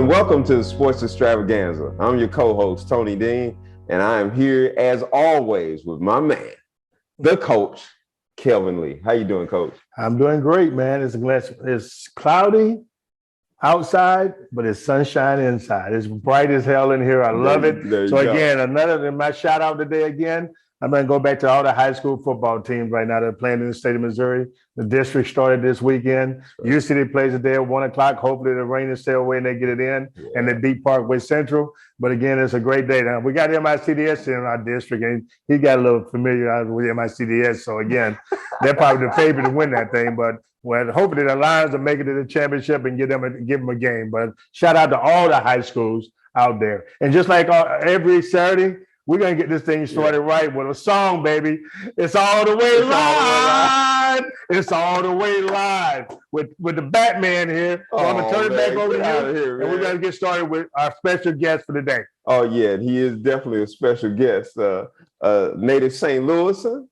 and welcome to the Sports Extravaganza. I'm your co-host, Tony Dean, and I am here, as always, with my man, the coach, Kelvin Lee. How you doing, Coach? I'm doing great, man. It's cloudy outside, but it's sunshine inside. It's bright as hell in here. I love it. So again, another my shout out today again. I'm going to go back to all the high school football teams right now that are playing in the state of Missouri. The district started this weekend. U City plays today at 1 o'clock. Hopefully the rain will stay away and they get it in. Yeah. And they beat Parkway Central. But again, it's a great day. Now, we got MICDS in our district, and he got a little familiar with MICDS. So again, they're probably the favorite to win that thing. But hopefully the Lions will make it to the championship and give them a game. But shout out to all the high schools out there. And just like every Saturday, we're going to get this thing started right with a song, baby. It's all the way live. It's all the way live with the Batman here. So I'm going to turn it back over to you, and we're going to get started with our special guest for the day. Oh, yeah, he is definitely a special guest. Native St. Louisan,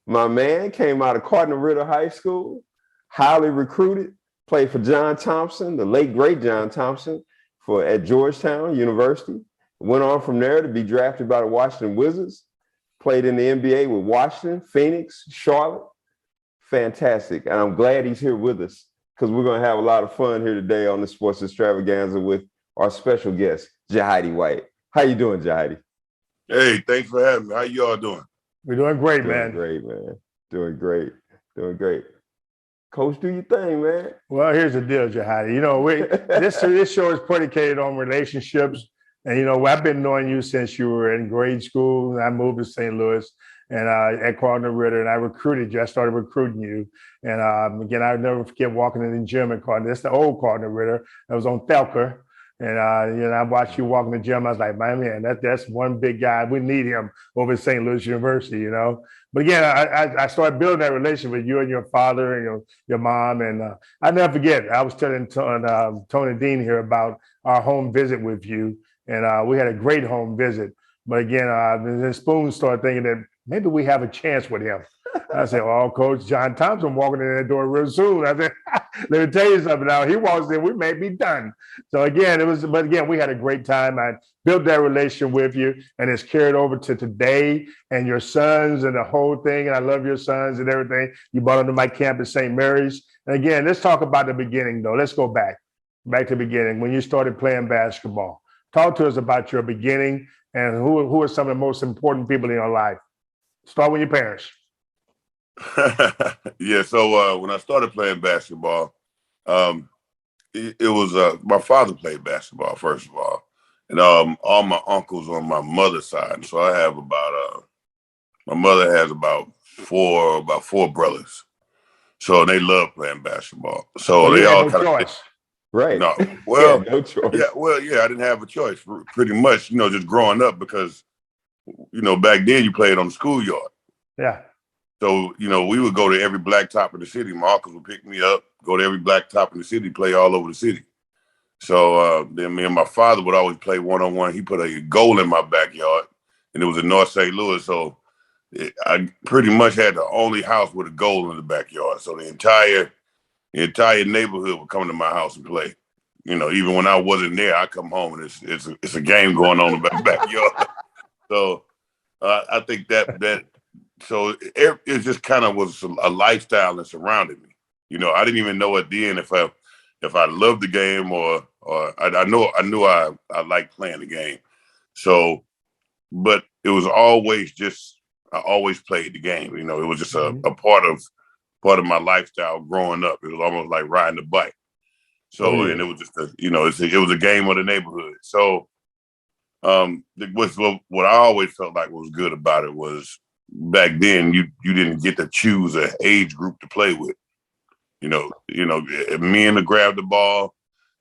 my man, came out of Cardinal Ritter High School, highly recruited, played for John Thompson, the late, great John Thompson, at Georgetown University. Went on from there to be drafted by the Washington Wizards, played in the NBA with Washington, Phoenix, Charlotte. Fantastic. And I'm glad he's here with us because we're going to have a lot of fun here today on the Sports Extravaganza with our special guest, Jahidi White. How you doing, Jahidi? Hey, thanks for having me. How you all doing? We're doing great, man. Doing great, man. Doing great. Doing great. Coach, do your thing, man. Well, here's the deal, Jahidi. You know, this show is predicated on relationships. And, you know, I've been knowing you since you were in grade school. I moved to St. Louis and at Cardinal Ritter, and I recruited you. I started recruiting you. And again, I'll never forget walking in the gym at Cardinal. It's the old Cardinal Ritter. I was on Thelker. And, you know, I watched you walk in the gym. I was like, man, that's one big guy. We need him over at St. Louis University, you know. But again, I started building that relationship with you and your father and your mom. And I never forget, I was telling Tony Dean here about our home visit with you. And we had a great home visit. But again, then Spoon started thinking that maybe we have a chance with him. I said, oh, Coach John Thompson walking in that door real soon. I said, let me tell you something now. He walks in, we may be done. So again, we had a great time. I built that relation with you, and it's carried over to today and your sons and the whole thing. And I love your sons and everything. You brought them to my camp at St. Mary's. And again, let's talk about the beginning, though. Let's go back to the beginning when you started playing basketball. Talk to us about your beginning and who are some of the most important people in your life. Start with your parents. Yeah, so when I started playing basketball, it was my father played basketball, first of all. And all my uncles on my mother's side. So I have my mother has about four brothers. So they love playing basketball. So they all kind of... Right. No. Well, no choice. I didn't have a choice pretty much, you know, just growing up because, you know, back then you played on the schoolyard. Yeah. So, you know, we would go to every blacktop in the city. My uncles would pick me up, go to every blacktop in the city, play all over the city. So then me and my father would always play one-on-one. He put a goal in my backyard, and it was in North St. Louis. So I pretty much had the only house with a goal in the backyard. So the entire neighborhood would come to my house and play. You know, even when I wasn't there, I come home and it's a game going on in the backyard. So I think so it just kind of was a lifestyle that surrounded me. You know, I didn't even know at the end if I loved the game or I knew I liked playing the game. So, but it was always I always played the game. You know, it was just a part of my lifestyle growing up. It was almost like riding a bike. So, and it was just it was a game of the neighborhood. So, what I always felt like was good about it was back then you didn't get to choose an age group to play with. You know, men to grab the ball.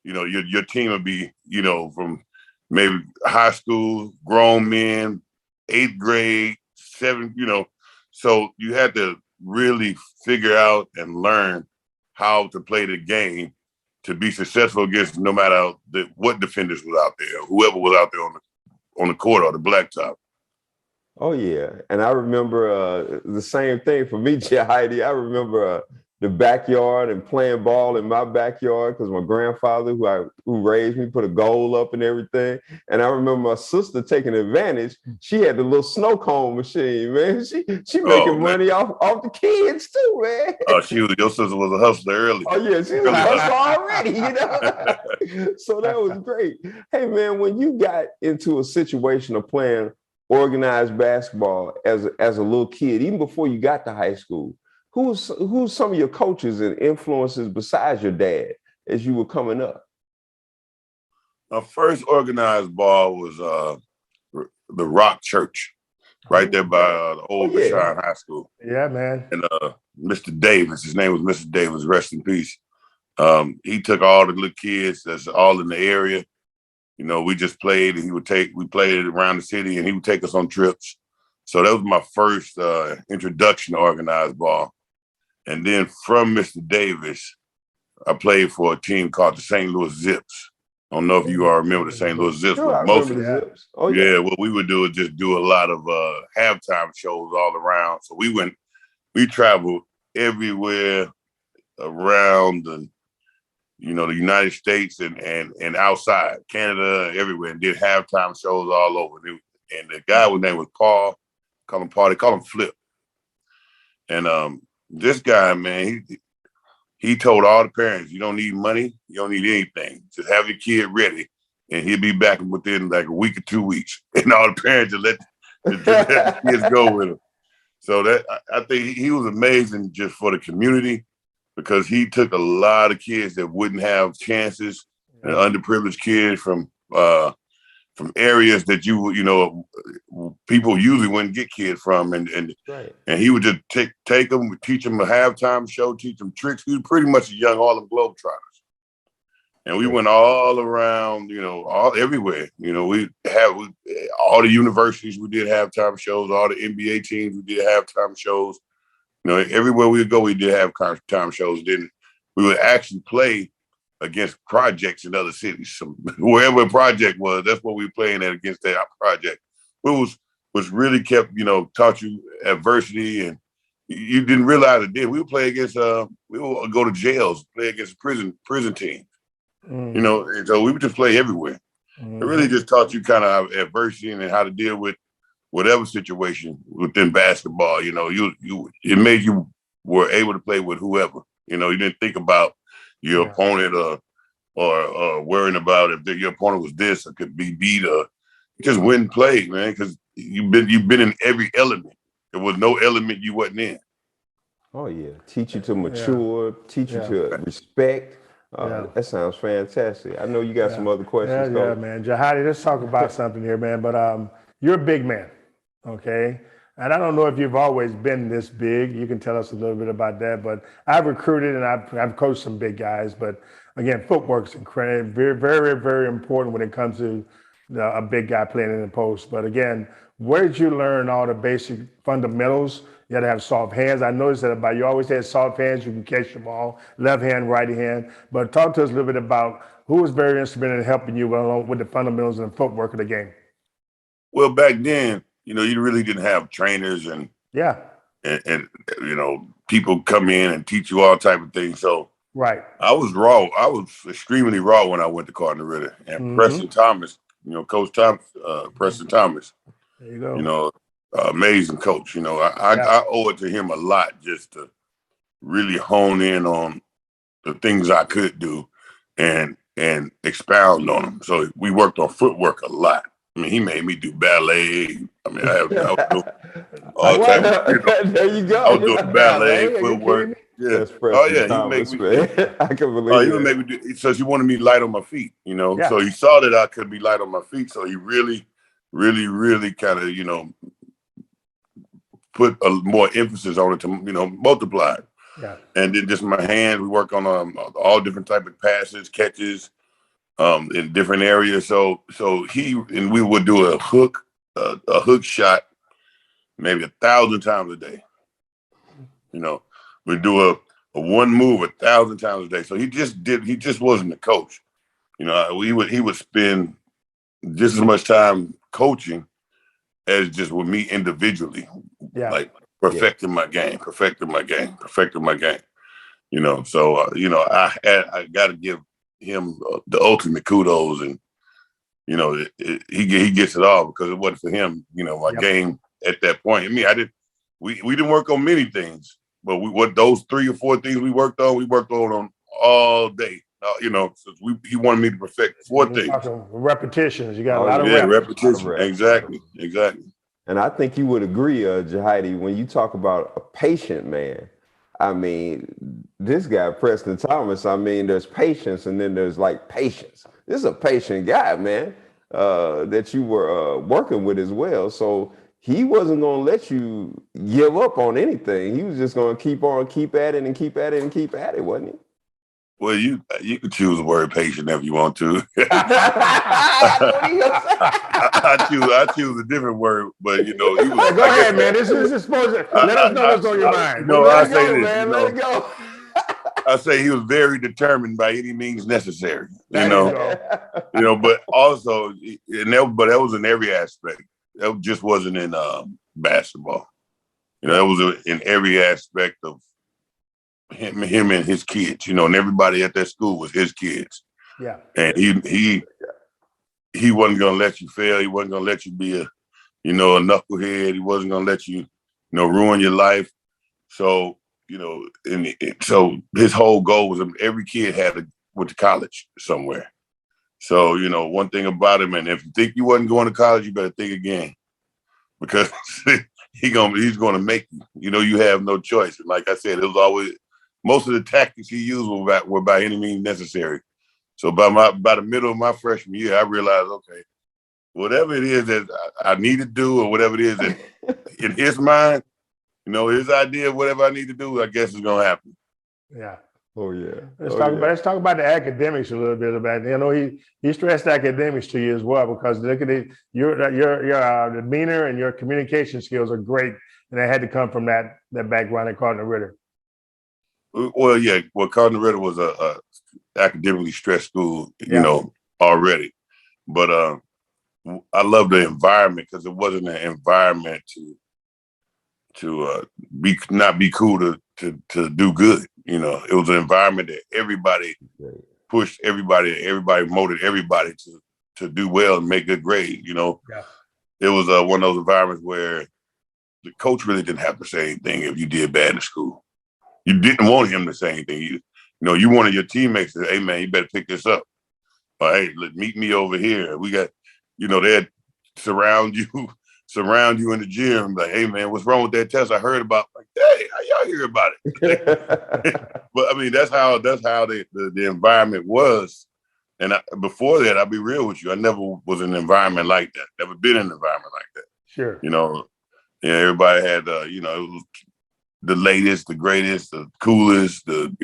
You know, your team would be, you know, from maybe high school, grown men, 8th grade, 7th. You know, so you had to really figure out and learn how to play the game to be successful against no matter what defenders was out there, whoever was out there on the court or the blacktop. Oh yeah, and I remember the same thing for me, Jahidi. I remember the backyard and playing ball in my backyard because my grandfather, who raised me, put a goal up and everything. And I remember my sister taking advantage. She had the little snow cone machine, man. She Oh, making man. money off the kids too, man. Oh, your sister was a hustler early. Oh yeah, she was a hustler already, you know. So that was great. Hey man, when you got into a situation of playing organized basketball as a little kid, even before you got to high school, who's some of your coaches and influences besides your dad as you were coming up? My first organized ball was the Rock Church, right there by the old Vashon High School. Yeah, man. And Mr. Davis, his name was Mr. Davis, rest in peace. He took all the little kids that's all in the area. You know, we just played, and we played around the city, and he would take us on trips. So that was my first introduction to organized ball. And then from Mr. Davis, I played for a team called the St. Louis Zips. I don't know if you all remember the St. Louis Zips. Sure, I remember the Zips. Oh, yeah. What we would do is just do a lot of halftime shows all around. So we traveled everywhere around the United States and outside, Canada, everywhere, and did halftime shows all over. And the guy, his name was Paul, call him Paul, they call him Flip. And this guy, man, he told all the parents, you don't need money, you don't need anything. Just have your kid ready, and he'll be back within like a week or 2 weeks. And all the parents just let the kids go with him. So that I think he was amazing just for the community, because he took a lot of kids that wouldn't have chances, and underprivileged kids from areas that people usually wouldn't get kids from, and he would just take them, teach them a halftime show, teach them tricks. He was pretty much a young Harlem Globetrotters, and we went all around, everywhere. We all the universities. We did halftime shows. All the NBA teams. We did halftime shows. Everywhere we would go, we did have halftime shows. Then we would actually play against projects in other cities. So wherever a project was, that's what we were playing at, against that project. It was really kept, taught you adversity, and you didn't realize it did. We would play against, we would go to jails, play against prison teams, and so we would just play everywhere. It really just taught you kind of adversity and how to deal with whatever situation within basketball. It made you were able to play with whoever. You didn't think about your opponent or worrying about if your opponent was this or could be beat, or just win and play, man, because you've been in every element. There was no element you wasn't in. Oh yeah, teach you to mature, teach you to respect. That sounds fantastic. I know you got some other questions. Yeah, man. Jahidi, let's talk about something here, man. But you're a big man, okay? And I don't know if you've always been this big. You can tell us a little bit about that. But I've recruited and I've coached some big guys. But again, footwork's incredible, very, very, very important when it comes to a big guy playing in the post. But again, where did you learn all the basic fundamentals? You had to have soft hands. I noticed that about you always had soft hands. You can catch the ball, left hand, right hand. But talk to us a little bit about who was very instrumental in helping you along with the fundamentals and footwork of the game. Well, back then, you really didn't have trainers and people come in and teach you all type of things. So I was raw. I was extremely raw when I went to Cardinal Ritter. And Preston Thomas, Coach Preston Thomas. There you go. Amazing coach. I owe it to him a lot just to really hone in on the things I could do and expound on them. So we worked on footwork a lot. I mean, he made me do ballet. I mean, I was doing all type of, there you go. I was doing ballet, footwork. Yeah. That's Preston Thomas, man. I can believe he would make me do. So he wanted me light on my feet, So he saw that I could be light on my feet. So he really, really, really kind of, put more emphasis on it to, multiply. Yeah. And then just my hands, we work on all different type of passes, catches, in different areas. So we would do a hook shot maybe 1,000 times a day. We'd do a one move 1,000 times a day. So he just wasn't a coach. He would spend just as much time coaching as just with me individually, like perfecting my game. So I got to give him the ultimate kudos, and he gets it all, because it wasn't for him. My game at that point. I mean, we didn't work on many things, but what those 3 or 4 things we worked on all day. So he wanted me to perfect 4 things. Repetitions. You got a lot of reps. Repetition. Exactly. And I think you would agree, Jahidi, when you talk about a patient man. I mean, this guy, Preston Thomas, I mean, there's patience and then there's like patience. This is a patient guy, man, that you were working with as well. So he wasn't going to let you give up on anything. He was just going to keep at it and keep at it and keep at it, wasn't he? Well, you can choose the word patient if you want to. I choose a different word, but go ahead, man. This is supposed to let us know what's on your mind. I say this, man. Let it go. I say he was very determined by any means necessary. But also, but that was in every aspect. That just wasn't in basketball. That was in every aspect of him and his kids, and everybody at that school was his kids. Yeah. And he wasn't going to let you fail. He wasn't going to let you be a knucklehead. He wasn't going to let you, ruin your life. So, so his whole goal was every kid went to college somewhere. So, one thing about him, and if you think you wasn't going to college, you better think again, because he's going to make you. You have no choice. And like I said, it was always, most of the tactics he used were by any means necessary. So by the middle of my freshman year, I realized, okay, whatever it is that I need to do, or whatever it is that in his mind, his idea of whatever I need to do, I guess is going to happen. Yeah. Oh yeah. Let's talk about the academics a little bit about it. He stressed academics to you as well, because look at it, your demeanor and your communication skills are great, and they had to come from that background at Cardinal Ritter. Well, yeah. Well, Cardinal Ritter was a academically stressed school, already. But I love the environment, because it wasn't an environment to not be cool to do good. It was an environment that everybody pushed everybody motivated everybody to do well and make good grades. It was one of those environments where the coach really didn't have to say anything if you did bad in school. You didn't want him to say anything. You wanted your teammates to say, "Hey man, you better pick this up." Or, "Hey, meet me over here." We got, they'd surround you in the gym, like, "Hey man, what's wrong with that test I heard about?" Like, "Hey, how y'all hear about it?" But I mean, that's how the environment was. And before that, I'll be real with you, I never was in an environment like that. Never been in an environment like that. Sure. Everybody had, it was the latest, the greatest, the coolest, it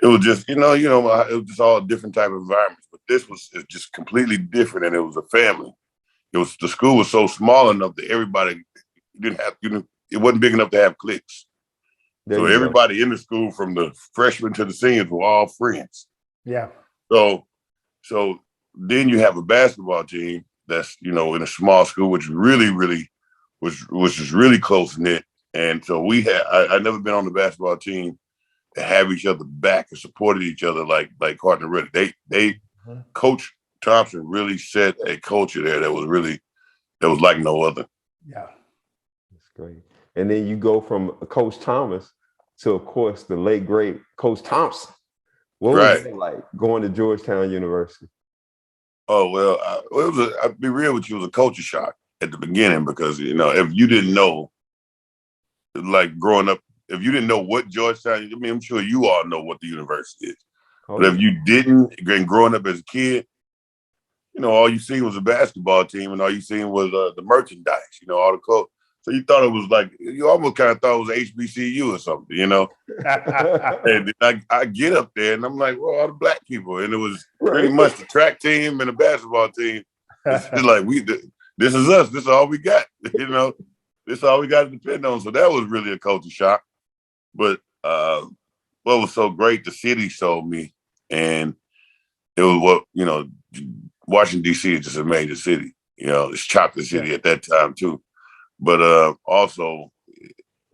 was just, it was just all different type of environments. But this was just completely different, and it was a family. The school was so small enough that everybody it wasn't big enough to have cliques. So everybody in the school, from the freshmen to the seniors, were all friends. Yeah. So then you have a basketball team that's, in a small school, which really, really was just really close knit. And so I've never been on the basketball team to have each other back and supported each other like Cardinal Ritter. They Coach Thompson really set a culture there that was like no other. Yeah. That's great. And then you go from Coach Thomas to, of course, the late great Coach Thompson. What was it like going to Georgetown University? Oh, well, I'll be real with you, it was a culture shock at the beginning, because, if you didn't know, like growing up, if you didn't know what Georgetown, I mean, I'm sure you all know what the university is. But if you didn't, and growing up as a kid, all you seen was a basketball team, and all you seen was the merchandise, all the clothes. So you thought it was like, you almost kind of thought it was HBCU or something, And I get up there, and I'm like, well, all the black people. And it was pretty much the track team and the basketball team. It's like, this is us. This is all we got, This is all we got to depend on. So that was really a culture shock. But what was so great, the city showed me. And it was Washington, D.C. is just a major city. It's chocolate city at that time, too. But also,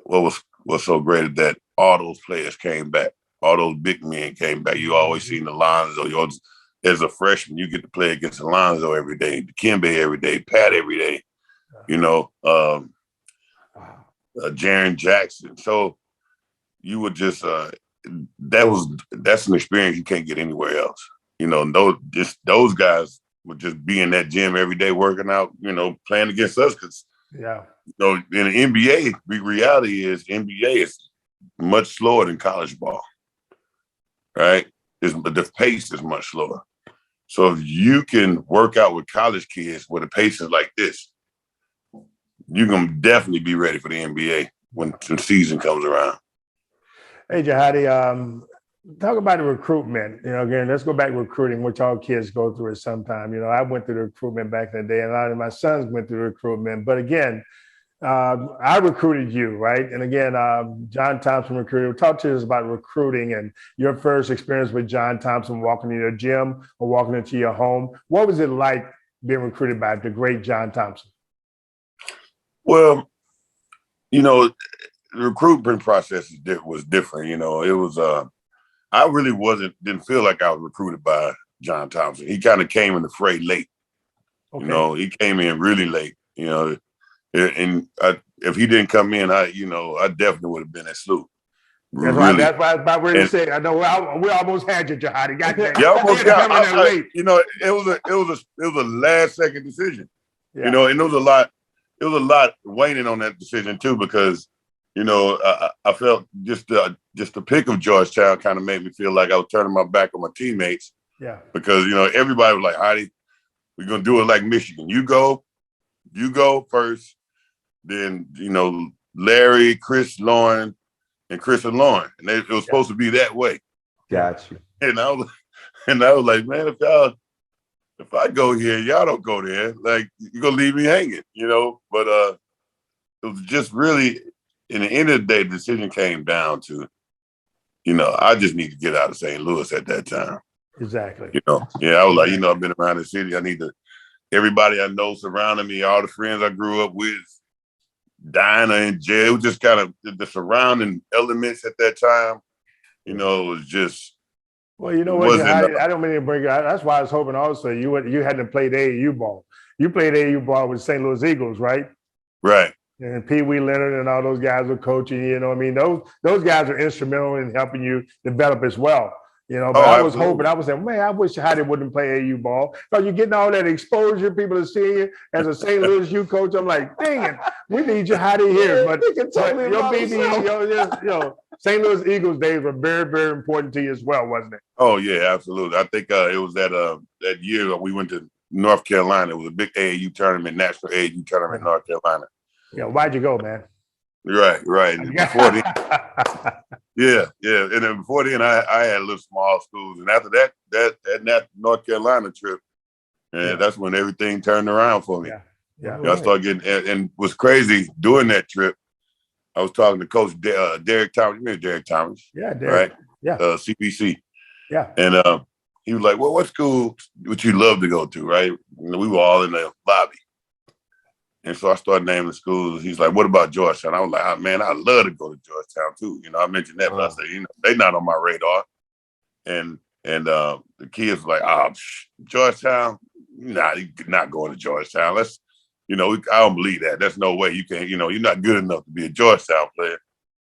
what was was so great is that all those players came back. All those big men came back. You always seen Alonzo. As a freshman, you get to play against Alonzo every day, Dikembe every day, Pat every day, Jaren Jackson. So you would just that's an experience you can't get anywhere else. Those guys would just be in that gym every day working out, playing against us because in the NBA, the reality is NBA is much slower than college ball, right? The pace is much slower. So if you can work out with college kids where the pace is like this, you can definitely be ready for the NBA when the season comes around. Hey, Jahidi, talk about the recruitment. Again, let's go back to recruiting, which all kids go through at some time. I went through the recruitment back in the day, and a lot of my sons went through recruitment. But again, I recruited you, right? And again, John Thompson recruited. Talk to us about recruiting and your first experience with John Thompson, walking into your gym or walking into your home. What was it like being recruited by the great John Thompson? Well, the recruitment process was different. It was I really didn't feel like I was recruited by John Thompson. He kind of came in the fray late. Okay. He came in really late. And if he didn't come in, I definitely would have been at SLU. That's why I was about ready to say. I know we almost had you, Jahidi. You almost got late. It was a last second decision. And there was a lot. It was a lot waning on that decision too, because I felt just the pick of Georgetown kind of made me feel like I was turning my back on my teammates. Yeah. Because everybody was like, Heidi, we're gonna do it like Michigan. You go first, then Larry, Chris, Lauren, and Chris and Lauren, and it was supposed to be that way. Got you. And I was like, man, if I go here, y'all don't go there. Like, you're gonna leave me hanging, But it was just really, in the end of the day, the decision came down to, I just need to get out of St. Louis at that time. Exactly. I was like, I've been around the city. I need to. Everybody I know surrounding me, all the friends I grew up with, Dinah and Jay, it was just kind of the surrounding elements at that time. It was just. Well, you know what, I don't mean to bring it out. That's why I was hoping also you hadn't played AAU ball. You played AAU ball with St. Louis Eagles, right? Right. And Pee Wee Leonard and all those guys were coaching. Those guys are instrumental in helping you develop as well. But I was hoping, I was saying, man, I wish Heidi wouldn't play AU ball. Because you're getting all that exposure. People are seeing you as a St. Louis U coach. I'm like, dang it, we need you Heidi here. But your St. Louis Eagles days were very, very important to you as well, wasn't it? Oh, yeah, absolutely. I think it was that year we went to North Carolina. It was a big AAU tournament, national AAU tournament in North Carolina. Yeah, why'd you go, man? Right. And before then, and then before then, I had little small schools, and after that North Carolina trip, and that's when everything turned around for me. I started getting, and was crazy doing that trip. I was talking to Coach Derek Thomas. You remember Derek Thomas? Yeah, Derek. Right. Yeah. CBC. Yeah. And he was like, "Well, what school would you love to go to?" Right. We were all in the lobby. And so I started naming schools. He's like, "What about Georgetown?" I was like, "Oh, man, I'd love to go to Georgetown too." I mentioned that, but I said, they're not on my radar. And the kids were like, Georgetown? Nah, you're not going to Georgetown. Let's, I don't believe that. There's no way you can, you're not good enough to be a Georgetown player,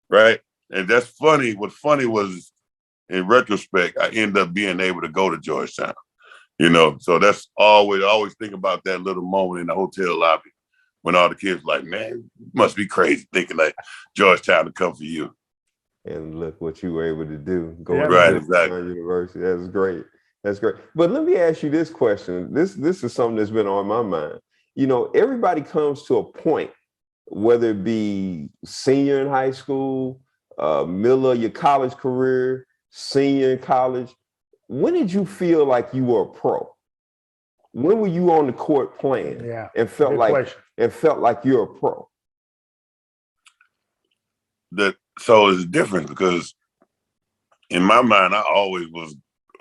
right? And that's funny. What's funny was, in retrospect, I ended up being able to go to Georgetown. So that's always think about that little moment in the hotel lobby. When all the kids were like, man, you must be crazy thinking like Georgetown to come for you. And look what you were able to do. Go to exactly. University. That's great. But let me ask you this question. This is something that's been on my mind. Everybody comes to a point, whether it be senior in high school, middle of your college career, senior in college. When did you feel like you were a pro? When were you on the court playing and felt like you're a pro? So it's different because in my mind, I always was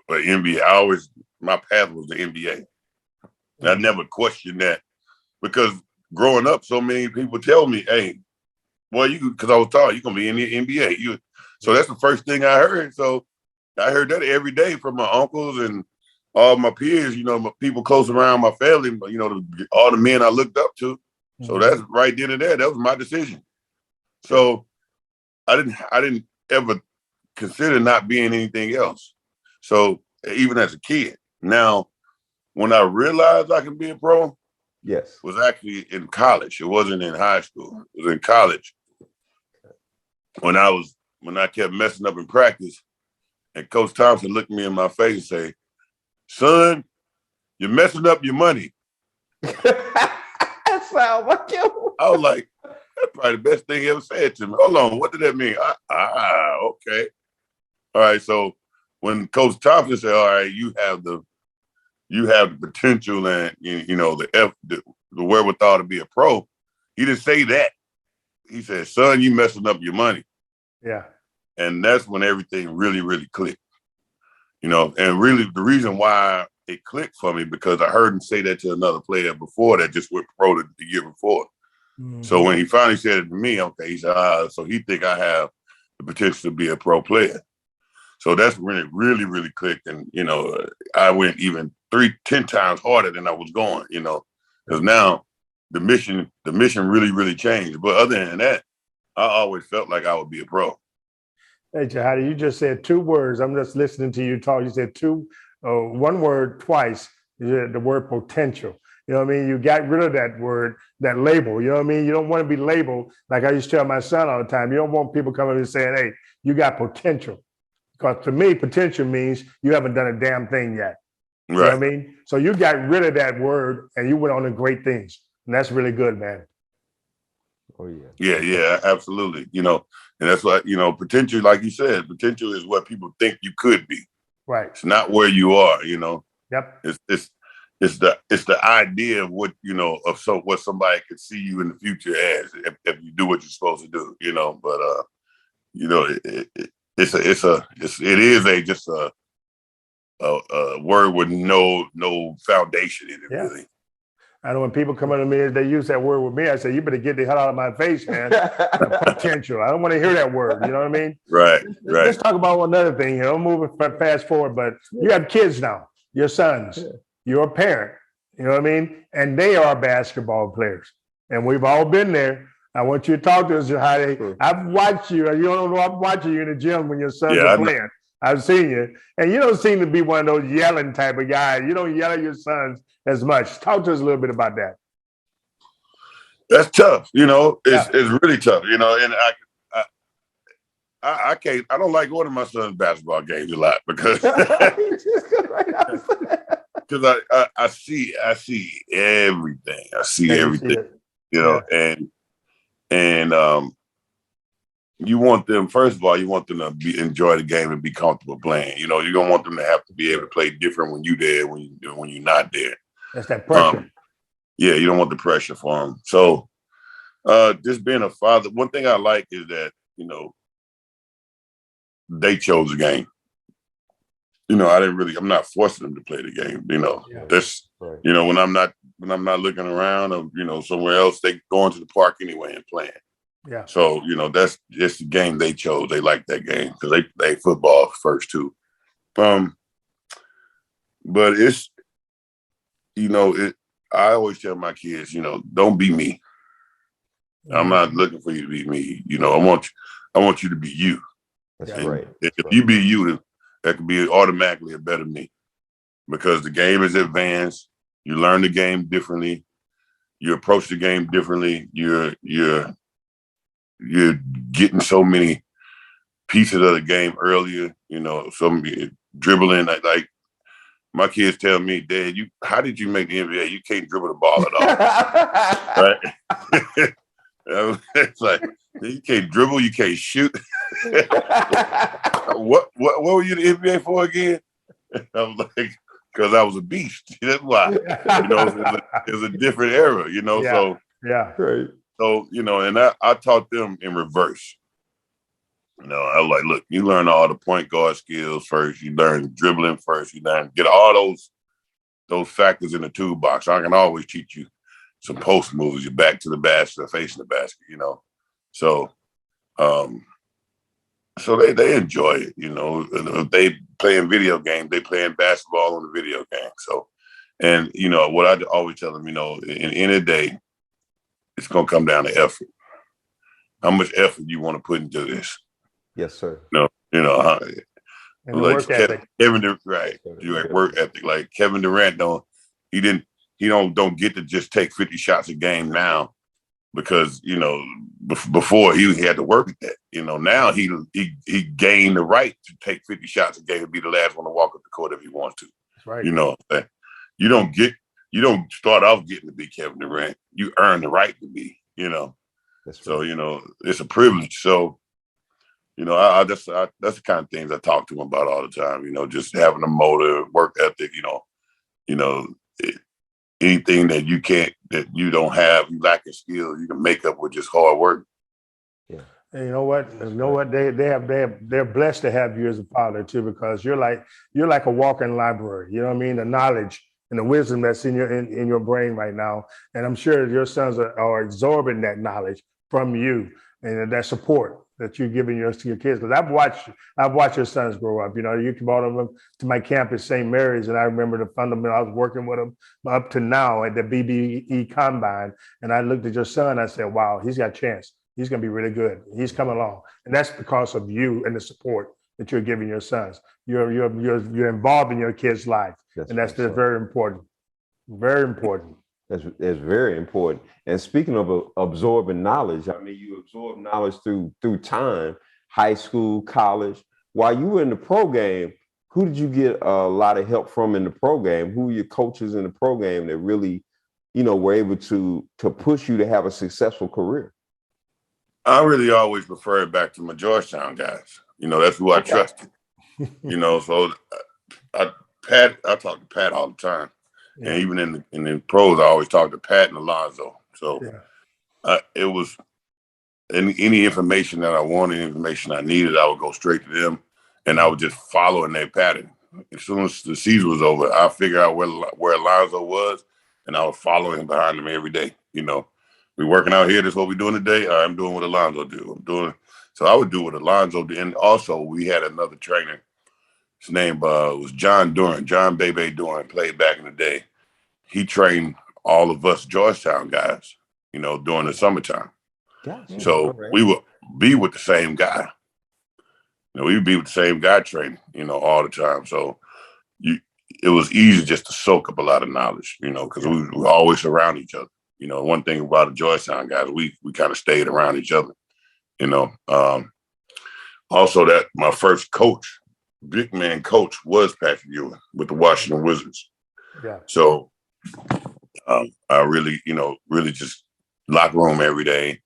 an NBA. My path was the NBA. And I never questioned that because growing up, so many people tell me, hey, Well, because I was taught you're gonna be in the NBA. So that's the first thing I heard. So I heard that every day from my uncles and all my peers. My people close around my family. All the men I looked up to. So that's right then and there. That was my decision. So I didn't ever consider not being anything else. So even as a kid, now when I realized I can be a pro, yes, was actually in college. It wasn't in high school. It was in college when I kept messing up in practice, and Coach Thompson looked me in my face and say, "Son, you're messing up your money." That sounds like you. I was like, "That's probably the best thing he ever said to me." Hold on, what did that mean? Okay. All right. So when Coach Thompson said, "All right, you have the potential and the wherewithal to be a pro," he didn't say that. He said, "Son, you messing up your money." Yeah. And that's when everything really, really clicked. And really the reason why it clicked for me, because I heard him say that to another player before that just went pro the year before. Mm-hmm. So when he finally said it to me, okay, he said, so he think I have the potential to be a pro player. So that's when it really, really clicked. And, I went even 10 times harder than I was going, because now the mission really, really changed. But other than that, I always felt like I would be a pro. Hey, Jahidi, you just said two words. I'm just listening to you talk. You said one word twice. You said the word potential. You know what I mean? You got rid of that word, that label. You know what I mean? You don't want to be labeled. Like I used to tell my son all the time, you don't want people coming and saying, "Hey, you got potential." Because to me, potential means you haven't done a damn thing yet. Right. You know what I mean? So you got rid of that word and you went on to great things. And that's really good, man. Oh, yeah. Yeah, absolutely. And that's what, potential, like you said, potential is what people think you could be. Right. It's not where you are, Yep. It's the idea of what, what somebody could see you in the future as if you do what you're supposed to do, but it is just a word with no foundation in it, really. I know when people come up to me, they use that word with me. I say, "You better get the hell out of my face, man." Potential. I don't want to hear that word. You know what I mean? Right. Let's talk about another thing. Moving fast forward, but you have kids now. Your sons. You're a parent. You know what I mean? And they are basketball players, and we've all been there. I want you to talk to us, Jahidi. I've watched you. You don't know I'm watching you in the gym when your sons are playing. I've seen you, and you don't seem to be one of those yelling type of guys. You don't yell at your sons as much. Talk to us a little bit about that. That's tough. It's really tough. And I can't. I don't like going to my son's basketball games a lot because I see everything. I see everything. And you want them, first of all, you want them to enjoy the game and be comfortable playing. You don't want them to have to be able to play different when you're there, when you're not there. That's that pressure. Yeah, you don't want the pressure for them. So just being a father, one thing I like is that, they chose the game. I'm not forcing them to play the game. When I'm not looking around or, somewhere else, they go into the park anyway and playing. Yeah. So, that's just the game they chose. They like that game because they football first too. But it's, I always tell my kids, don't be me. I'm not looking for you to be me. I want you to be you. That's right. If you be you, that could be automatically a better me, because the game is advanced. You learn the game differently. You approach the game differently. You're getting so many pieces of the game earlier. Some dribbling. Like my kids tell me, "Dad, how did you make the NBA? You can't dribble the ball at all." Right? It's like, you can't dribble, you can't shoot. What were you in the NBA for again? I was like, because I was a beast. That's why. It was a different era, So Right. So, and I taught them in reverse. I was like, look, you learn all the point guard skills first. You learn dribbling first. You learn get all those factors in the toolbox. I can always teach you some post moves. You're back to the basket, facing the basket, So, so they enjoy it, you know. If they playing video games, they playing basketball on the video game. So, and you know what I always tell them, you know, in the end of the day, it's gonna come down to effort. How much effort you want to put into this? Yes, sir. You know, And the like work ethic. Kevin, right? You like work ethic. Like Kevin Durant don't get to just take 50 shots a game now, because you know before he had to work at that. You know, now he gained the right to take 50 shots a game and be the last one to walk up the court if he wants to. That's right. You know, you don't start off getting to be Kevin Durant. You earn the right to be. You know, so you know it's a privilege. So you know, that's the kind of things I talk to him about all the time. You know, just having a motive, work ethic. You know, anything that you don't have, you lack in skill, you can make up with just hard work. Yeah. And you know what? They're blessed to have you as a father too, because you're like a walking library. You know what I mean? The knowledge and the wisdom that's in your brain right now. And I'm sure your sons are absorbing that knowledge from you and that support that you're giving to your kids. Because I've watched your sons grow up. You know, you brought them to my camp at St. Mary's, and I remember the fundamental. I was working with them up to now at the BBE Combine, and I looked at your son. I said, "Wow, he's got a chance. He's going to be really good. He's coming along," and that's because of you and the support that you're giving your sons. You're involved in your kids' life, and that's very important. Very important. That's very important. And speaking of absorbing knowledge, I mean, you absorb knowledge through time, high school, college. While you were in the pro game, who did you get a lot of help from in the pro game? Who were your coaches in the pro game that really, you know, were able to push you to have a successful career? I really always refer back to my Georgetown guys. You know, that's who I trusted. You know, so I talk to Pat all the time. Yeah. And even in the pros, I always talk to Pat and Alonzo. So it was any information that I wanted, information I needed, I would go straight to them, and I would just follow in their pattern. As soon as the season was over, I figured out where Alonzo was, and I was following behind him every day. You know, we working out here. This is what we're doing today. I'm doing what Alonzo do. So I would do what Alonzo did. And also, we had another trainer. His name was John Duran. John Bebe Duran, played back in the day. He trained all of us Georgetown guys, you know, during the summertime. Gotcha. So we would be with the same guy. You know, we would be with the same guy training, you know, all the time. So it was easy just to soak up a lot of knowledge, you know, because we were always around each other. You know, one thing about the Georgetown guys, we kind of stayed around each other, you know. Also, that my first coach, big man coach, was Patrick Ewing with the Washington Wizards. Yeah. So I really, you know, just locker room every day,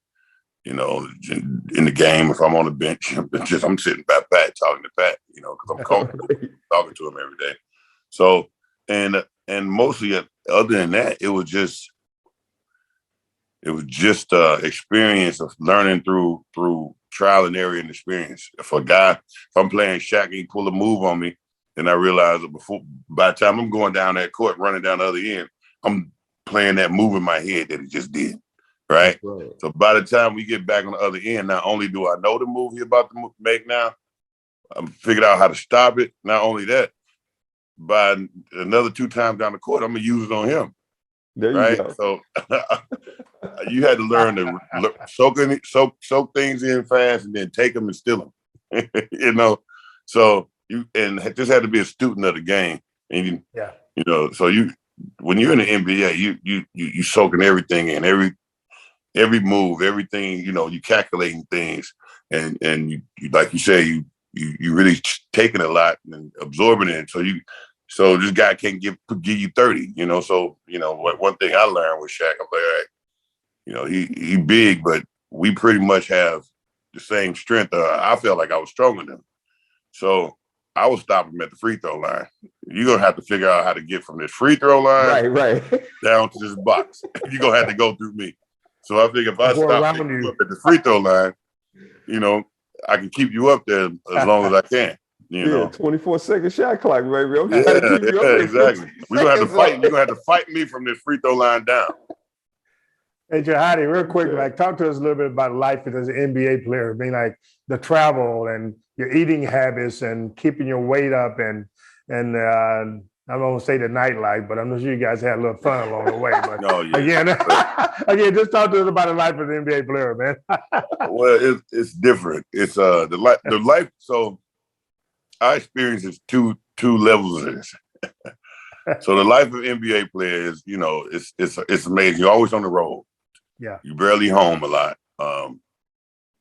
you know, in the game. If I'm on the bench, I'm sitting by Pat, talking to Pat, you know, because I'm comfortable talking to him every day. So, and mostly other than that, it was just experience of learning through trial and error and experience. If I'm playing Shaq and he pull a move on me, then I realize that by the time I'm going down that court, running down the other end, I'm playing that move in my head that he just did, right? So by the time we get back on the other end, not only do I know the move he's about to make now, I'm figured out how to stop it. Not only that, by another 2 times down the court, I'm gonna use it on him. There you go. So you had to learn to soak things in fast and then take them and steal them. You know, so you just had to be a student of the game, and you know, so when you're in the NBA, you soaking everything in, every move, everything. You know, you calculating things, and you like you say, you really taking a lot and absorbing it. So this guy can't give you 30. You know, so you know one thing I learned with Shaq, I'm like, all right, you know, he big, but we pretty much have the same strength. I felt like I was stronger than him, so I would stop him at the free throw line. You're gonna have to figure out how to get from this free throw line down to this box. You're gonna have to go through me. So I think if I stop you up at the free throw line, you know, I can keep you up there as long as I can. You know, 24-second shot clock, baby. I'm trying to keep you up there exactly. We're gonna have to fight. You're gonna have to fight me from this free throw line down. Hey, Jahidi, real quick, like talk to us a little bit about life as an NBA player. I mean, like the travel and your eating habits and keeping your weight up and I won't say the nightlife, but I'm sure you guys had a little fun along the way. But No, yeah. again, again, just talk to us about the life of an NBA player, man. Well, it's different. It's the life. So I experience two levels of this. So the life of NBA player is, it's amazing. You're always on the road. Yeah. You're barely home a lot.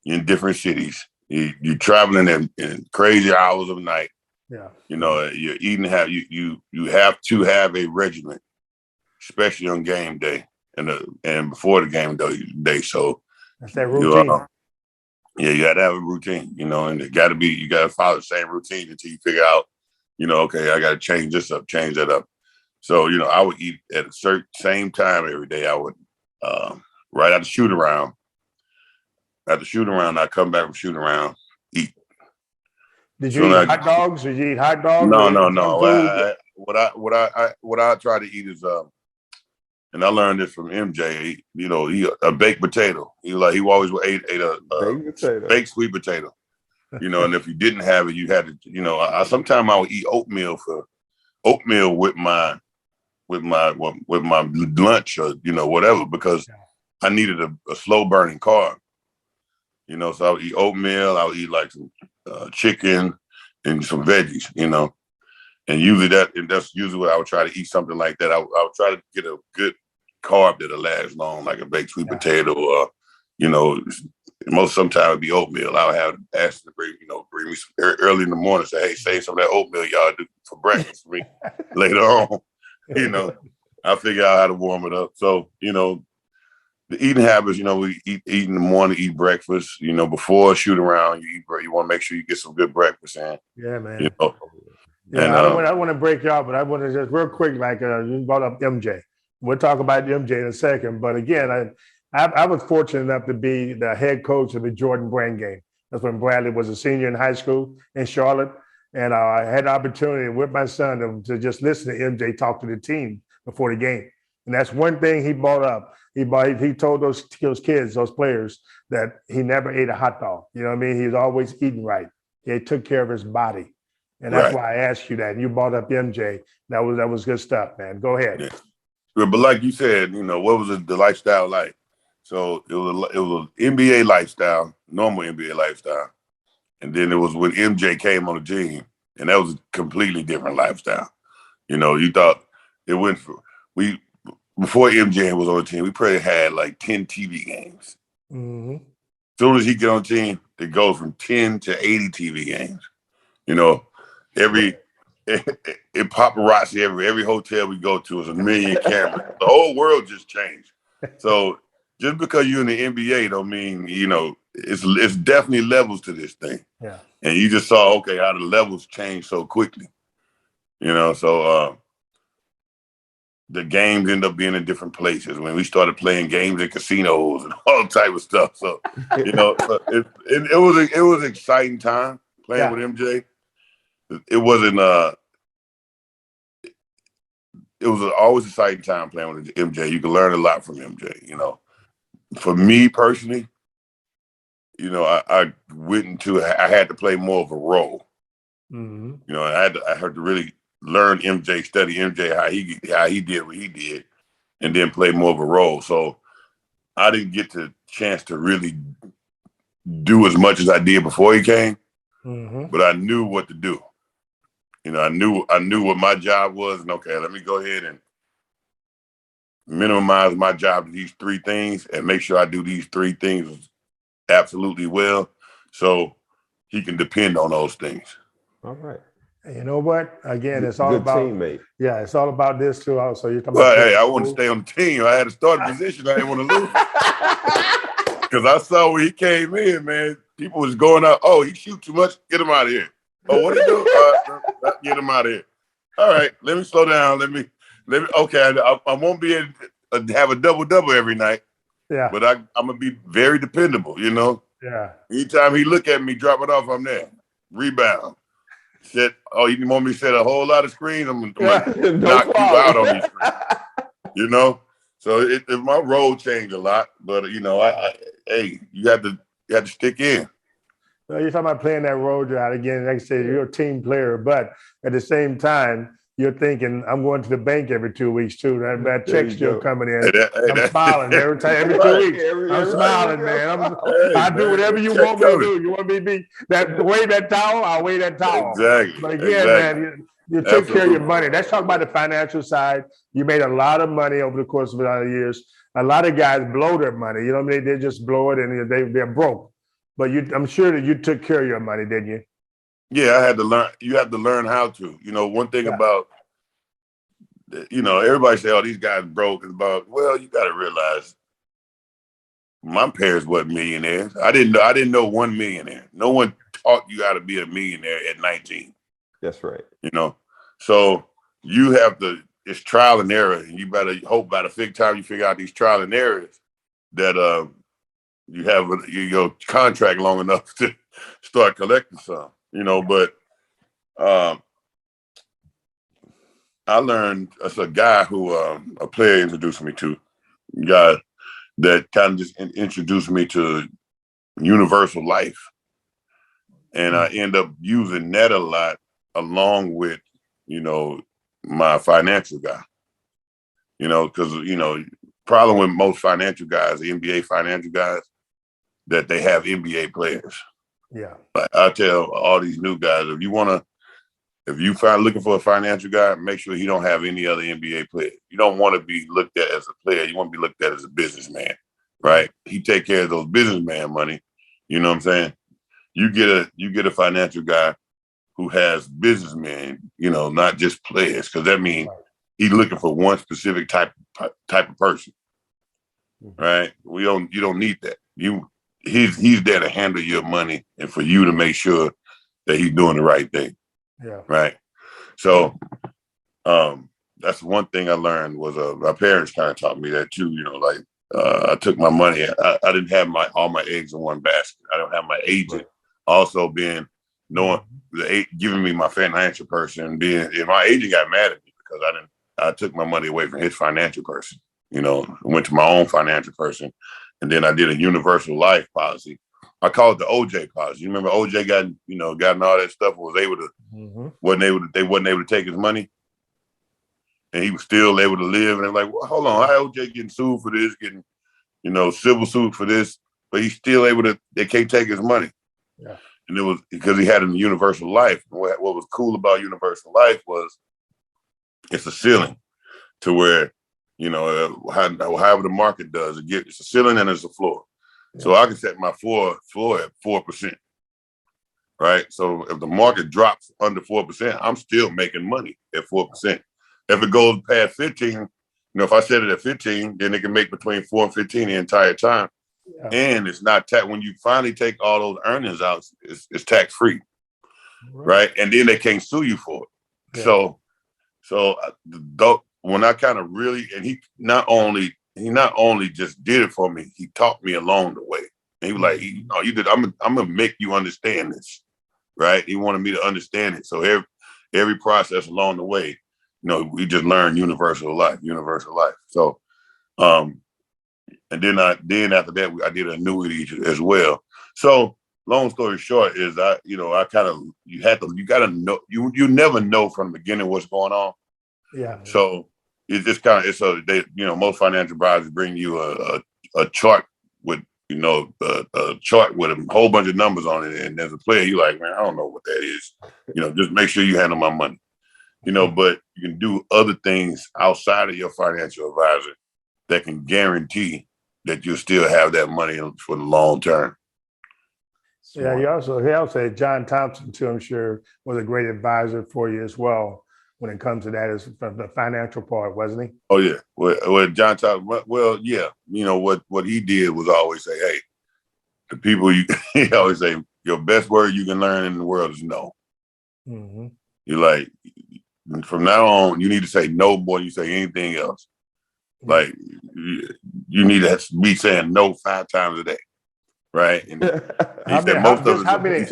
You're in different cities. You're traveling in crazy hours of the night. Yeah. You're eating. You have to have a regimen, especially on game day and before the game day. So that's that routine. You got to have a routine. And you got to follow the same routine until you figure out, okay, I got to change this up, change that up. So I would eat at a certain same time every day. I would right after shoot around. After shooting around, I come back from shooting around, eat. Did you eat hot dogs? Did you eat hot dogs? No. What I try to eat is and I learned this from MJ. He a baked potato. He always ate a baked sweet potato. And if you didn't have it, you had to. Sometimes I would eat oatmeal with my lunch or whatever because I needed a slow burning carb. So I would eat oatmeal. I would eat like some chicken and some veggies. And usually that's usually what I would try to eat, something like that. I would try to get a good carb that'll last long, like a baked sweet potato, or sometimes it'd be oatmeal. I would have to ask them to bring me some early in the morning. Say, hey, save some of that oatmeal y'all do for breakfast for me later on. I figure out how to warm it up. So the eating habits, we eat in the morning, eat breakfast. Before shoot around, you want to make sure you get some good breakfast in. Yeah, man. Yeah, and I don't want to break you off, but I want to just real quick, like you brought up MJ. We'll talk about MJ in a second. But again, I was fortunate enough to be the head coach of the Jordan Brand game. That's when Bradley was a senior in high school in Charlotte. And I had the opportunity with my son to just listen to MJ talk to the team before the game. And that's one thing he brought up. He told those kids, those players, that he never ate a hot dog. You know what I mean? He was always eating right. He took care of his body. And that's why I asked you that. And you brought up MJ. That was good stuff, man. Go ahead. Yeah. But like you said, what was the lifestyle like? So it was an NBA lifestyle, normal NBA lifestyle. And then it was when MJ came on the team, and that was a completely different lifestyle. You thought it went before MJ was on the team, we probably had like 10 TV games. Mm-hmm. As soon as he get on the team, it goes from 10 to 80 TV games. It paparazzi every hotel we go to is a million cameras. The whole world just changed. So just because you're in the NBA don't mean, it's definitely levels to this thing. Yeah. And you just saw, okay, how the levels change so quickly. So the games end up being in different places. When we started playing games in casinos and all type of stuff. So, it was an exciting time playing with MJ. It wasn't it was always an exciting time playing with MJ. You can learn a lot from MJ. For me personally, I I had to play more of a role. Mm-hmm. I had to really learn MJ, study MJ, how he did what he did, and then play more of a role. So I didn't get the chance to really do as much as I did before he came, but I knew what to do. I knew what my job was, and okay, let me go ahead and minimize my job to these three things and make sure I do these three things absolutely well, so he can depend on those things. All right. You know what? Again, it's all about teammate. Yeah, it's all about this too. Also, you're talking about. Well, hey, I want to stay on the team. I had to start a position. I didn't want to lose because I saw when he came in, man. People was going out. Oh, he shoot too much. Get him out of here. Oh, what he do? Get him out of here. All right, let me slow down. Let me. Okay, I won't be able to have a double every night. Yeah. But I'm gonna be very dependable. Yeah. Anytime he look at me, drop it off. I'm there. Rebound. Set. Oh, you want me to set a whole lot of screens? I'm gonna knock you out on these screens. My role changed a lot, but hey, you had to stick in. Well, you're talking about playing that role, Jahidi. Again, like I said, you're a team player, but at the same time, you're thinking, I'm going to the bank every 2 weeks too. That check's still coming in. I'm smiling every time, every 2 weeks. I'm smiling, man. I do whatever you want me to do. You want me to be wave that towel? I'll wave that towel. Exactly. But again, man, you took care of your money. Let's talk about the financial side. You made a lot of money over the course of a lot of years. A lot of guys blow their money. You know what I mean? They just blow it and they're broke. But I'm sure that you took care of your money, didn't you? Yeah, I had to learn. You have to learn how to. One thing about, everybody say, "Oh, these guys broke." It's about, well, you got to realize, my parents wasn't millionaires. I didn't know one millionaire. No one taught you how to be a millionaire at 19. That's right. So you have to. It's trial and error, and you better hope by the time you figure out these trial and errors that you have your contract long enough to start collecting some, but I learned as a guy who a player introduced me to, a guy that kind of just introduced me to universal life. And I end up using that a lot along with, my financial guy, because, problem with most financial guys, NBA financial guys, that they have NBA players. Yeah. Like I tell all these new guys, if you find looking for a financial guy, make sure he don't have any other NBA player. You don't want to be looked at as a player. You want to be looked at as a businessman, right? He take care of those businessman money. You know what I'm saying? You get a financial guy who has businessmen, not just players, because that means he's looking for one specific type of person, right? You don't need that. He's there to handle your money and for you to make sure that he's doing the right thing. Yeah. Right. So that's one thing I learned was my parents kind of taught me that too. I took my money. I didn't have all my eggs in one basket. I don't have my agent also giving me my financial person, and my agent got mad at me because I took my money away from his financial person. Went to my own financial person. And then I did a universal life policy. I call it the OJ policy. You remember OJ gotten all that stuff, they wasn't able to take his money, and he was still able to live. And they're like, well, hold on, how OJ getting sued for this, getting civil suit for this, but he's still able to. They can't take his money. Yeah. And it was because he had a universal life. What was cool about universal life was it's a ceiling to where. However the market does, it's a ceiling and it's a floor. Yeah. So I can set my floor at 4%, right? So if the market drops under 4%, I'm still making money at 4%. If it goes past 15, if I set it at 15, then it can make between 4 and 15 the entire time. Yeah. And it's not when you finally take all those earnings out, it's tax free, right? And then they can't sue you for it. Yeah. So when I kind of really, and he not only just did it for me, he taught me along the way. And he was like, you did. I'm gonna make you understand this, right? He wanted me to understand it. So every process along the way, we just learned universal life. So, and then after that, I did annuity as well. So long story short is you gotta know, you never know from the beginning what's going on. Yeah. So it's just kind of, most financial advisors bring you a chart with, a chart with a whole bunch of numbers on it. And as a player, you're like, man, I don't know what that is. Just make sure you handle my money, but you can do other things outside of your financial advisor that can guarantee that you'll still have that money for the long term. Yeah, he also had John Thompson too, I'm sure, was a great advisor for you as well when it comes to that, is the financial part, wasn't he? Oh yeah. Well, John Thompson, well, yeah. What he did was always say, hey, the people he always say, your best word you can learn in the world is no. Mm-hmm. You're like, from now on, you need to say no more than you say anything else. Mm-hmm. Like, you need to be saying no 5 times a day, right? And he said most of it's going to be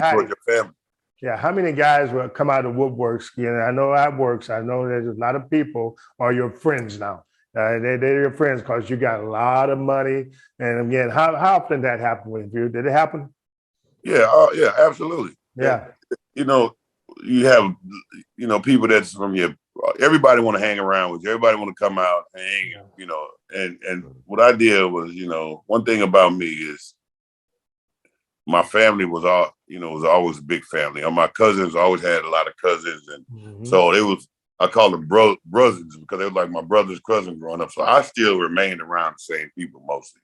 towards your family. Yeah, how many guys will come out of woodworks? I know that works. I know there's a lot of people are your friends now. They're your friends because you got a lot of money. And again, how often that happen with you? Did it happen? Yeah, yeah, absolutely. Yeah. You know, you have, people that's from your, everybody want to hang around with you. Everybody want to come out, hang, and what I did was, one thing about me is my family was was always a big family. And my cousins always had a lot of cousins. And so it was, I call them brothers because they were like my brother's cousin growing up. So I still remained around the same people mostly.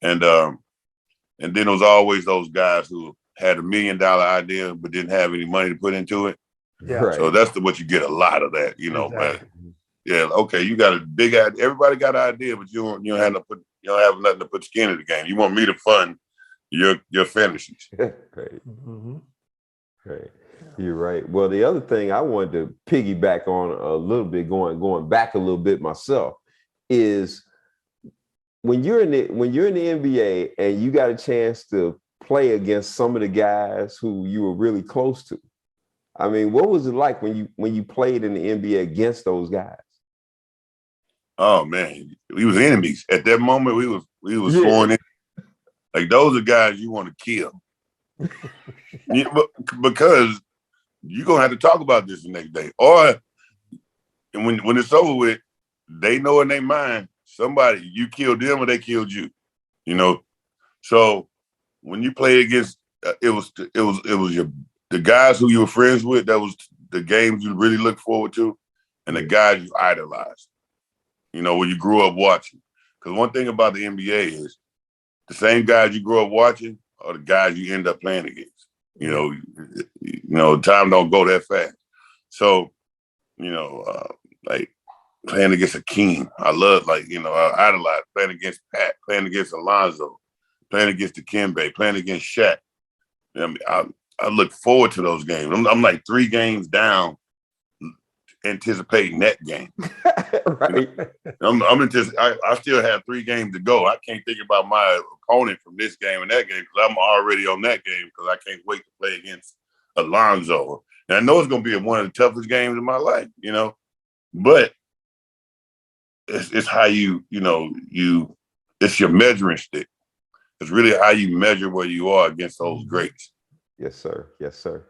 And then there was always those guys who had $1 million idea but didn't have any money to put into it. Yeah. Right. So that's what you get a lot of that, Exactly. man. Yeah, okay, you got a big idea. Everybody got an idea, but you don't have nothing to put skin in the game. You want me to fund your fantasies. Right. Right. You're right. Well, the other thing I wanted to piggyback on a little bit, going back a little bit myself, is when you're in the NBA and you got a chance to play against some of the guys who you were really close to. I mean, what was it like when you played in the NBA against those guys? Oh man, we was enemies at that moment. We was sworn in. Like those are guys you want to kill, because you're gonna have to talk about this the next day, or when it's over with, they know in their mind somebody you killed them or they killed you. So when you play against, it was the guys who you were friends with. That was the games you really look forward to, and the guys you idolized. When you grew up watching. Because one thing about the NBA is the same guys you grew up watching are the guys you end up playing against. Time don't go that fast. So, like playing against Akeem, I love, I idolize playing against Pat, playing against Alonzo, playing against Dikembe, playing against Shaq. I mean, I look forward to those games. I'm like 3 games down, anticipating that game. Right. I still have 3 games to go. I can't think about my opponent from this game and that game because I'm already on that game because I can't wait to play against Alonzo. And I know it's going to be one of the toughest games of my life, but it's how it's your measuring stick. It's really how you measure where you are against those greats. Yes, sir. Yes, sir.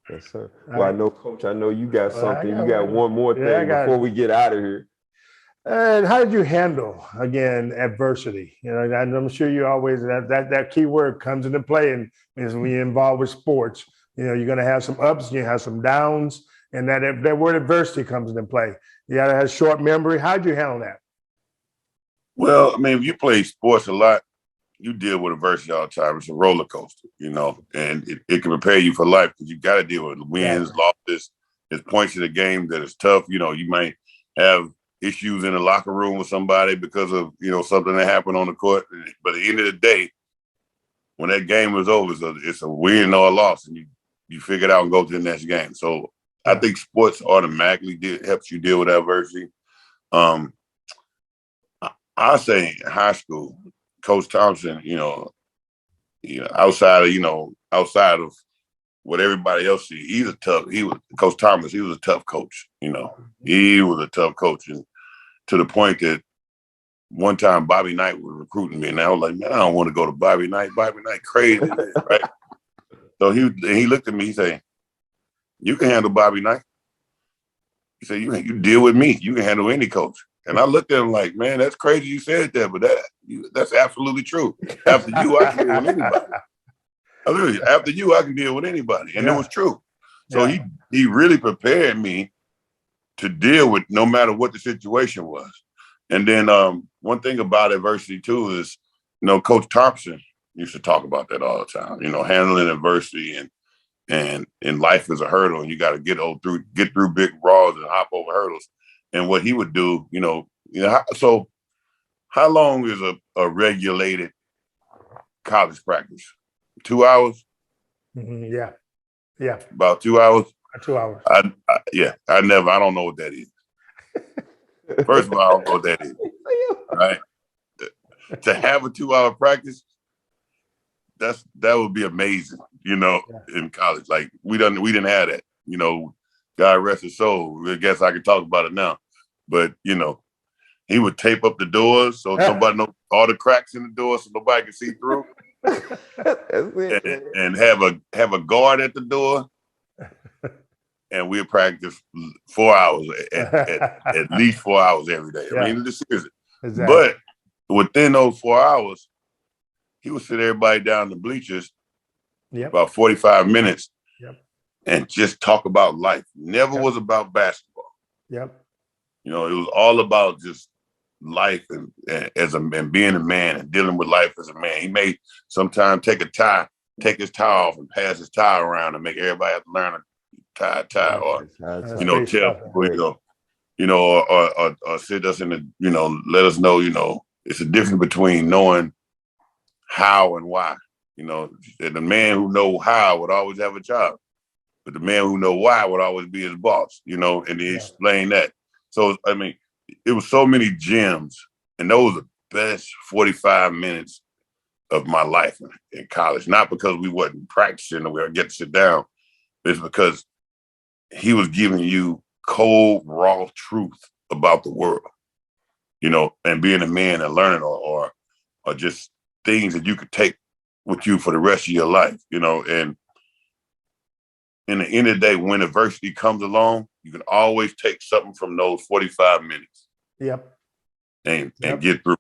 Yes, sir. Well, I know, Coach, you got something. You got one more thing before we get out of here. And how did you handle, again, adversity? I'm sure you always, that key word comes into play, and when you're involved with sports, you're going to have some ups, you have some downs, and that word adversity comes into play. You got to have short memory. How did you handle that? Well, I mean, if you play sports a lot, you deal with adversity all the time. It's a roller coaster, and it can prepare you for life because you got to deal with wins, losses. There's points in the game that is tough. You might have issues in the locker room with somebody because of, something that happened on the court. But at the end of the day, when that game is over, it's a win or a loss, and you figure it out and go to the next game. So I think sports automatically helps you deal with adversity. I say in high school, Coach Thompson, outside of what everybody else sees, Coach Thomas, he was a tough coach. He was a tough coach, and to the point that one time Bobby Knight was recruiting me, and I was like, man, I don't want to go to Bobby Knight. Bobby Knight crazy, right? So he looked at me, he said, you can handle Bobby Knight. He said, you deal with me. You can handle any coach. And I looked at him like, man, that's crazy you said that, but that's absolutely true. After you, I can deal with anybody. After you, I can deal with anybody. And it was true. So he really prepared me to deal with no matter what the situation was. And then one thing about adversity too is, Coach Thompson used to talk about that all the time, handling adversity and life is a hurdle and you got to get through big walls and hop over hurdles. And what he would do, so how long is a regulated college practice? 2 hours? Mm-hmm, yeah. About 2 hours? 2 hours. I don't know what that is. First of all, I don't know what that is. Right? To have a 2 hour practice, that would be amazing, in college. Like we didn't have that, God rest his soul. I guess I can talk about it now. But, he would tape up the doors so nobody know all the cracks in the door so nobody can see through. and have a guard at the door. And we'll practice 4 hours at least 4 hours every day. I mean, this is it. Exactly. But within those 4 hours, he would sit everybody down in the bleachers about 45 minutes and just talk about life. Never was about basketball. Yep. You know, it was all about just life and being a man and dealing with life as a man. He may sometimes take his tie off and pass his tie around and make everybody have to learn to tie or tell people, or sit us in the, let us know, it's a difference between knowing how and why. And the man who know how would always have a job, but the man who know why would always be his boss, and he explained that. So, I mean, it was so many gems, and those are the best 45 minutes of my life in college. Not because we wasn't practicing or we would get to sit down, it's because he was giving you cold, raw truth about the world, and being a man and learning or just things that you could take with you for the rest of your life, and in the end of the day, when adversity comes along, you can always take something from those 45 minutes. Yep. And get through,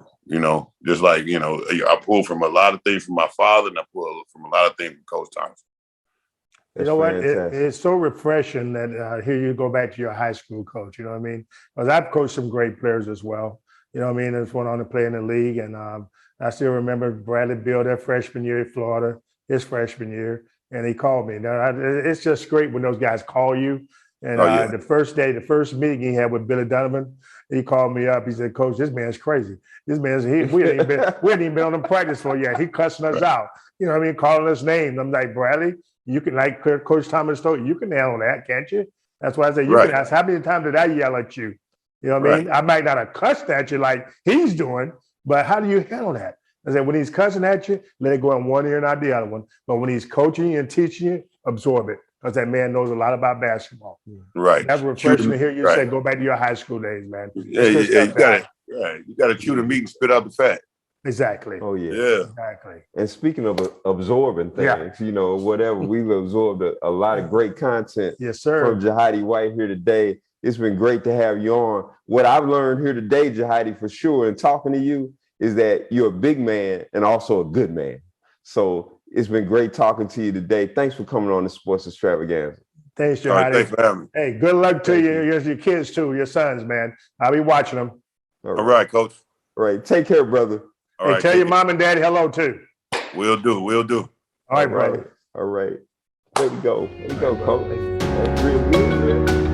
just like, I pull from a lot of things from my father and I pull from a lot of things from Coach Thompson. You know what? It's so refreshing that here you go back to your high school coach. You know what I mean? Because I've coached some great players as well. You know what I mean? There's one on to play in the league. And I still remember Bradley Beal, their freshman year at Florida, his freshman year. And he called me. Now, it's just great when those guys call you. And the first meeting he had with Billy Donovan, he called me up. He said, "Coach, this man's crazy. This man's we hadn't even been on the practice floor yet. He cussing us out. You know what I mean? Calling us names." I'm like, "Bradley, you can, like Coach Thomas told you, you can handle that, can't you?" That's why I said, "You can ask, how many times did I yell at you? You know what I mean? I might not have cussed at you like he's doing, but how do you handle that?" I said, when he's cussing at you, let it go in one ear and out the other one. But when he's coaching you and teaching you, absorb it. Because that man knows a lot about basketball. Right. That's refreshing to hear you say, go back to your high school days, man. Yeah, you got to chew the meat and spit out the fat. Exactly. Oh, yeah. Yeah. Exactly. And speaking of absorbing things, whatever, we've absorbed a lot of great content from Jahidi White here today. It's been great to have you on. What I've learned here today, Jahidi, for sure, and talking to you, is that you're a big man and also a good man. So it's been great talking to you today. Thanks for coming on the Sports Extravaganza. Thanks, Jahidi. Right, thanks for having me. Hey, good luck to you, your kids too, your sons, man. I'll be watching them. All right, Coach. All right, take care, brother. All right, tell your mom and daddy hello too. Will do. All right, brother. All right. There we go, Coach. That's real good, man.